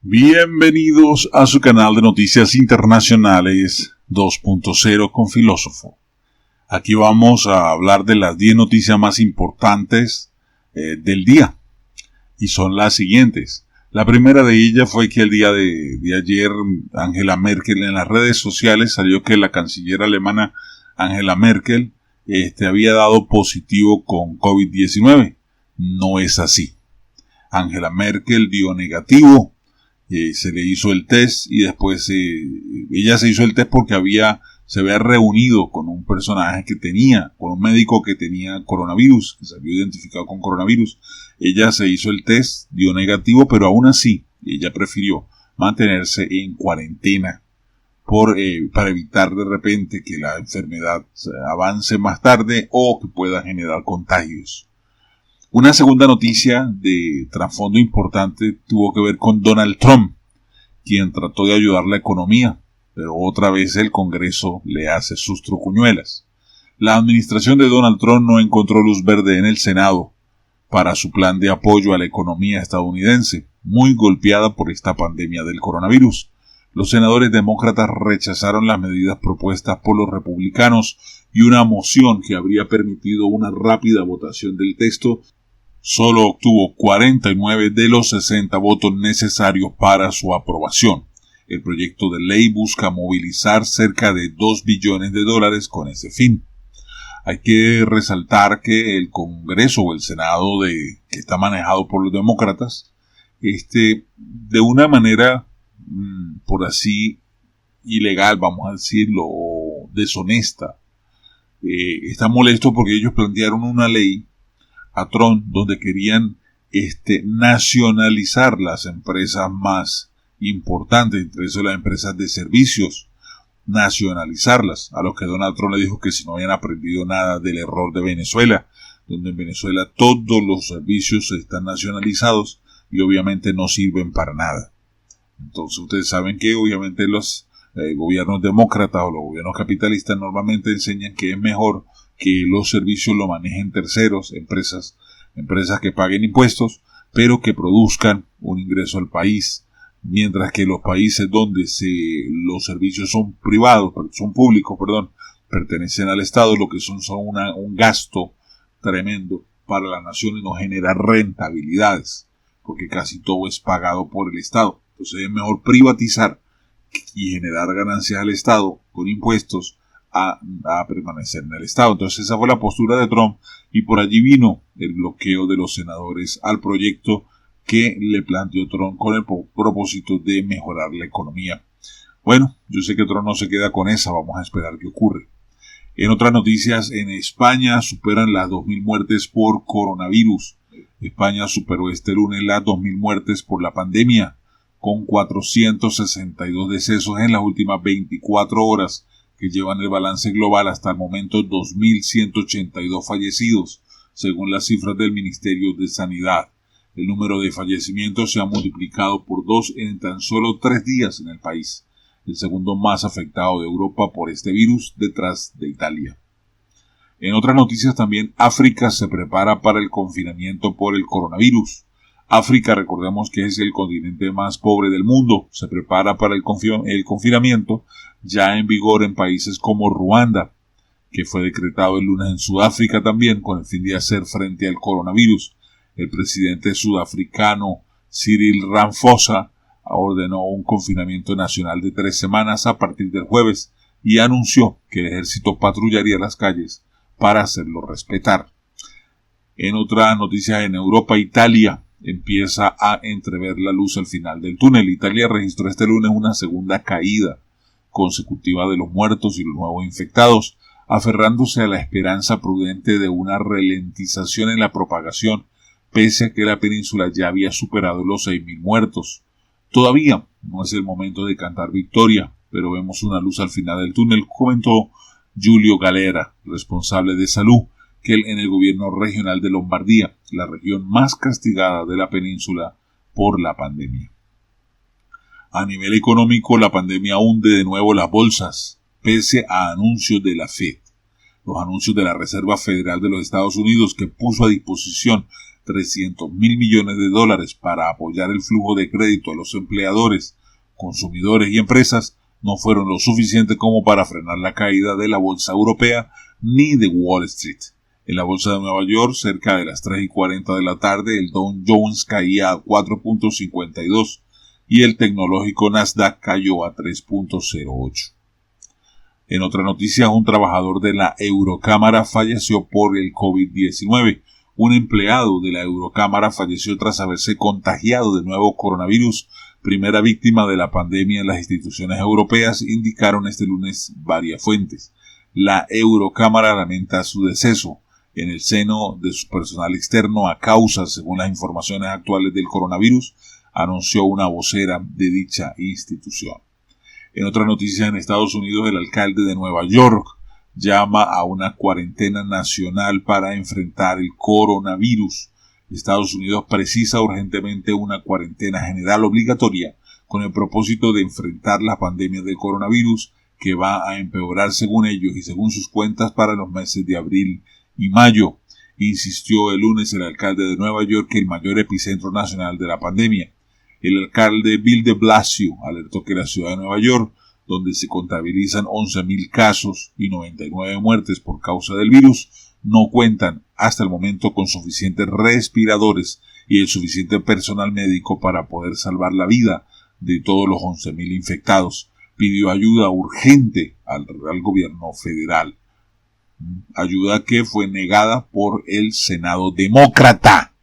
Bienvenidos a su canal de noticias internacionales 2.0 con Filósofo. Aquí vamos a hablar de las 10 noticias más importantes del día. Y son las siguientes. La primera de ellas fue que el día de ayer Angela Merkel en las redes sociales salió que la canciller alemana Angela Merkel había dado positivo con COVID-19. No es así. Angela Merkel dio negativo. Se le hizo el test y después ella se hizo el test porque se había reunido con un personaje con un médico que tenía coronavirus, que se había identificado con coronavirus. Ella se hizo el test, dio negativo, pero aún así ella prefirió mantenerse en cuarentena para evitar de repente que la enfermedad avance más tarde o que pueda generar contagios. Una segunda noticia de trasfondo importante tuvo que ver con Donald Trump, quien trató de ayudar la economía, pero otra vez el Congreso le hace sus trucuñuelas. La administración de Donald Trump no encontró luz verde en el Senado para su plan de apoyo a la economía estadounidense, muy golpeada por esta pandemia del coronavirus. Los senadores demócratas rechazaron las medidas propuestas por los republicanos y una moción que habría permitido una rápida votación del texto solo obtuvo 49 de los 60 votos necesarios para su aprobación. El proyecto de ley busca movilizar cerca de $2 billones con ese fin. Hay que resaltar que el Congreso o el Senado que está manejado por los demócratas, de una manera, por así, ilegal, vamos a decirlo, o deshonesta, está molesto porque ellos plantearon una ley a Trump donde querían nacionalizar las empresas más importantes, entre eso las empresas de servicios, nacionalizarlas, a los que Donald Trump le dijo que si no habían aprendido nada del error de Venezuela, donde en Venezuela todos los servicios están nacionalizados y obviamente no sirven para nada. Entonces ustedes saben que obviamente los gobiernos demócratas o los gobiernos capitalistas normalmente enseñan que es mejor que los servicios lo manejen terceros, empresas que paguen impuestos, pero que produzcan un ingreso al país, mientras que los países donde los servicios son públicos, pertenecen al Estado, lo que son un gasto tremendo para la nación y no genera rentabilidades, porque casi todo es pagado por el Estado. Entonces es mejor privatizar y generar ganancias al Estado con impuestos a permanecer en el Estado. Entonces esa fue la postura de Trump y por allí vino el bloqueo de los senadores al proyecto que le planteó Trump con el propósito de mejorar la economía. Bueno, yo sé que Trump no se queda con esa, vamos a esperar qué ocurre. En otras noticias, en España superan las 2.000 muertes por coronavirus. España superó este lunes las 2.000 muertes por la pandemia, con 462 decesos en las últimas 24 horas, que llevan el balance global hasta el momento 2.182 fallecidos, según las cifras del Ministerio de Sanidad. El número de fallecimientos se ha multiplicado por 2 en tan solo 3 días en el país, el segundo más afectado de Europa por este virus, detrás de Italia. En otras noticias también, África se prepara para el confinamiento por el coronavirus. África, recordemos que es el continente más pobre del mundo, se prepara para el confinamiento ya en vigor en países como Ruanda, que fue decretado el lunes en Sudáfrica también con el fin de hacer frente al coronavirus. El presidente sudafricano Cyril Ramaphosa ordenó un confinamiento nacional de 3 semanas a partir del jueves y anunció que el ejército patrullaría las calles para hacerlo respetar. En otras noticias, en Europa, Italia empieza a entrever la luz al final del túnel. Italia registró este lunes una segunda caída consecutiva de los muertos y los nuevos infectados, aferrándose a la esperanza prudente de una ralentización en la propagación, pese a que la península ya había superado los 6.000 muertos. Todavía no es el momento de cantar victoria, pero vemos una luz al final del túnel, comentó Giulio Galera, responsable de salud, en el gobierno regional de Lombardía, la región más castigada de la península por la pandemia. A nivel económico, la pandemia hunde de nuevo las bolsas, pese a anuncios de la Fed. Los anuncios de la Reserva Federal de los Estados Unidos, que puso a disposición $300.000 millones para apoyar el flujo de crédito a los empleadores, consumidores y empresas no fueron lo suficiente como para frenar la caída de la bolsa europea ni de Wall Street. En la bolsa de Nueva York, cerca de las 3:40 de la tarde, el Dow Jones caía a 4.52 y el tecnológico Nasdaq cayó a 3.08. En otra noticia, un trabajador de la Eurocámara falleció por el COVID-19. Un empleado de la Eurocámara falleció tras haberse contagiado de nuevo coronavirus, primera víctima de la pandemia en las instituciones europeas, indicaron este lunes varias fuentes. La Eurocámara lamenta su deceso en el seno de su personal externo a causa, según las informaciones actuales del coronavirus, anunció una vocera de dicha institución. En otra noticia, en Estados Unidos, el alcalde de Nueva York llama a una cuarentena nacional para enfrentar el coronavirus. Estados Unidos precisa urgentemente una cuarentena general obligatoria con el propósito de enfrentar la pandemia del coronavirus, que va a empeorar según ellos y según sus cuentas para los meses de abril y mayo. Insistió el lunes el alcalde de Nueva York, que el mayor epicentro nacional de la pandemia. El alcalde Bill de Blasio alertó que la ciudad de Nueva York, donde se contabilizan 11.000 casos y 99 muertes por causa del virus, no cuentan hasta el momento con suficientes respiradores y el suficiente personal médico para poder salvar la vida de todos los 11.000 infectados. Pidió ayuda urgente al gobierno federal. Ayuda que fue negada por el Senado demócrata.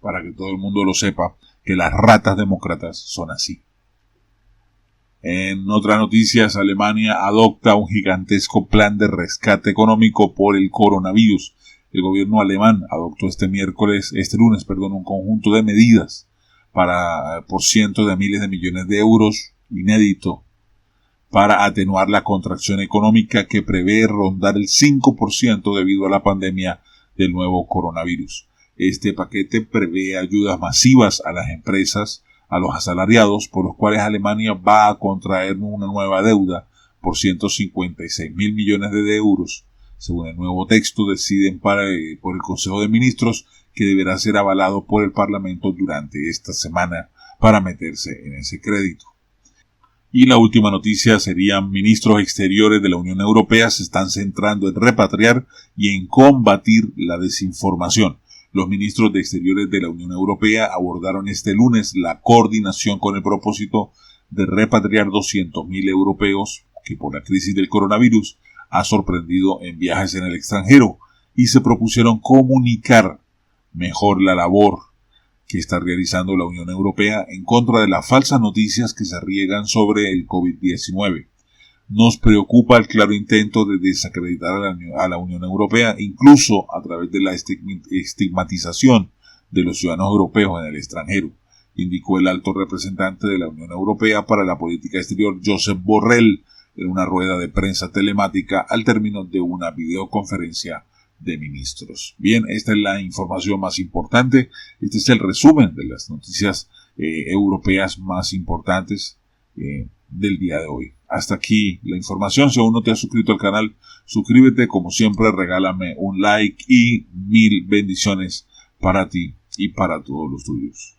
Para que todo el mundo lo sepa, que las ratas demócratas son así. En otras noticias, Alemania adopta un gigantesco plan de rescate económico por el coronavirus. El gobierno alemán adoptó este lunes, un conjunto de medidas por cientos de miles de millones de euros, inédito, para atenuar la contracción económica que prevé rondar el 5% debido a la pandemia del nuevo coronavirus. Este paquete prevé ayudas masivas a las empresas, a los asalariados, por los cuales Alemania va a contraer una nueva deuda por 156.000 millones de euros. Según el nuevo texto, deciden por el Consejo de Ministros, que deberá ser avalado por el Parlamento durante esta semana para meterse en ese crédito. Y la última noticia serían: ministros exteriores de la Unión Europea se están centrando en repatriar y en combatir la desinformación. Los ministros de Exteriores de la Unión Europea abordaron este lunes la coordinación con el propósito de repatriar 200.000 europeos que por la crisis del coronavirus ha sorprendido en viajes en el extranjero, y se propusieron comunicar mejor la labor que está realizando la Unión Europea en contra de las falsas noticias que se riegan sobre el COVID-19. Nos preocupa el claro intento de desacreditar a la Unión Europea, incluso a través de la estigmatización de los ciudadanos europeos en el extranjero, indicó el alto representante de la Unión Europea para la política exterior, Josep Borrell, en una rueda de prensa telemática al término de una videoconferencia de ministros. Bien, esta es la información más importante. Este es el resumen de las noticias europeas más importantes del día de hoy. Hasta aquí la información. Si aún no te has suscrito al canal, suscríbete. Como siempre, regálame un like y 1000 bendiciones para ti y para todos los tuyos.